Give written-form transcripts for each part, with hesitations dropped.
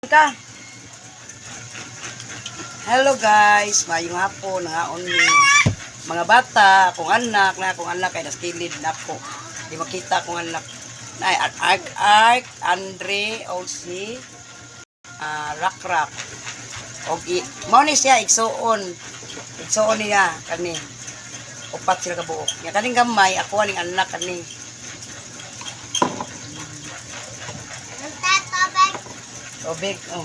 Ka. Hello guys, mayong hapon nga ni mga bata, akong anak kay naskilid na ako. Di makita akong anak. Nay Ark, Andre, o si Rak. Og mao ni siya igsuon niya kani. Upat sila ka buok. Nya kaning gamay ako aning anak kani. Tubig, oh.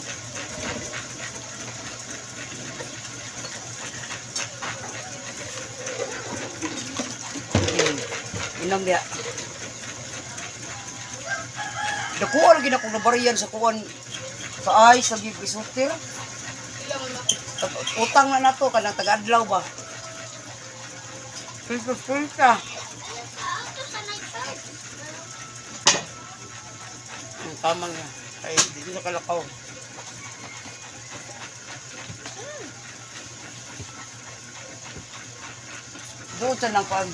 Inom dia. Dakuan lagi na kung nabariyan sa kuwan sa ice, lagi isutir. Utang na na to, kanang taga-adlaw ba? Pilka. Tama nga. Ay, hindi na kalakaw. Doon sa nang pag.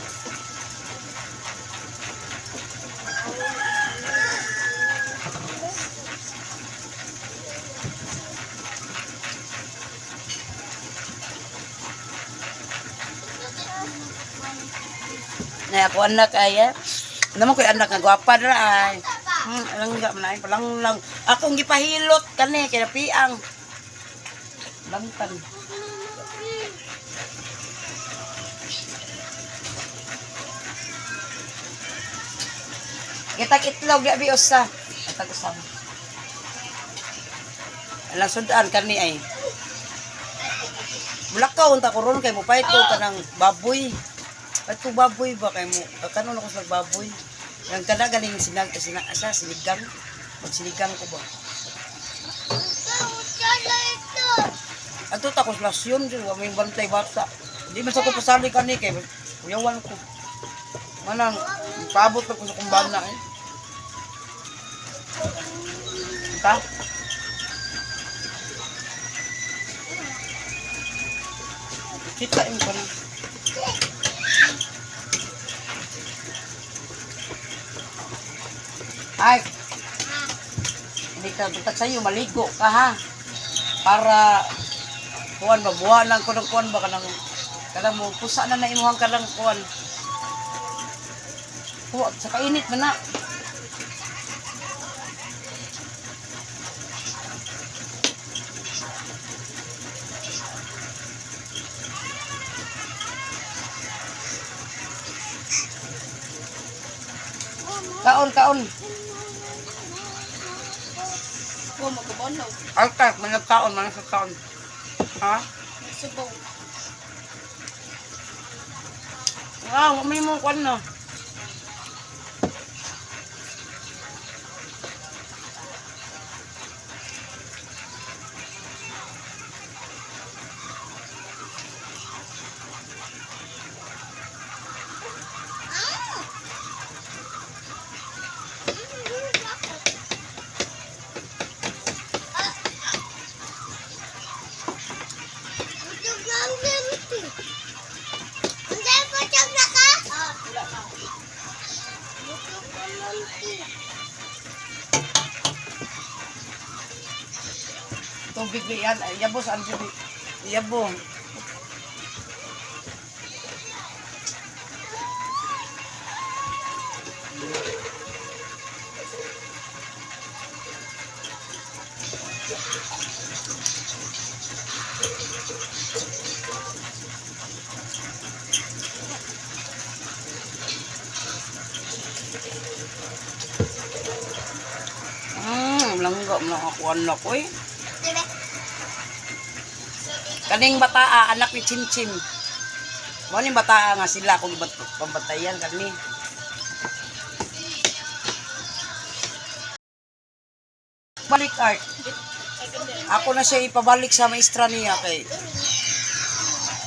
Na ako anak ay naman ko anak nga gwapa dra ay. Alang nga man palang akong gipahilot kani kay piang. Lamtan. Gitak itlog di abi usa. Atag usam. Alang sudan kani ay. Bulakaw unta ko ron kay mo pay ko kanang baboy. Ato baboy ba kay mo? Kanon ako sa baboy. Yang kada galing sinigang. Pag sinigang ko ba? Ato takos lasyon dyan. May bantay bata. Hindi man sa ko pasali ka ni kay kuyawan ko. Manang paabot na ko sa kumbana eh. Ika? Kita yung pa na. Ay, hindi ka butat sa'yo, maligo ka ha. Para, kuwan ba, buwan lang ko ng kuwan ba, kanang mo, pusa na na imuhang ka ng kuwan. Kuwan, sa kainit na na. Kaon. Kung magkabonaw. Alta, managkaon. Ha? Subaw. May mo kuwan na. Tubig yan, yabo saan tubig? Yabo. Langga mo ako anak ko eh. Kaning bataa, anak ni Chimchim. Mo ni bataa nga sila kung pambatayan kani. Balik Art. Ako na siya ipabalik sa maestra niya kay.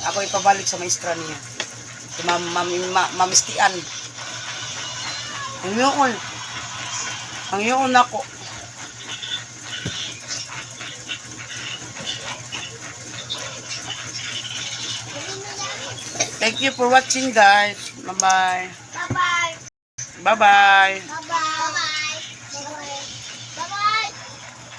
Ako ipabalik sa maestra niya. Si mamistian. Ang yun ako. Thank you for watching guys. Bye-bye. Bye-bye. Bye-bye.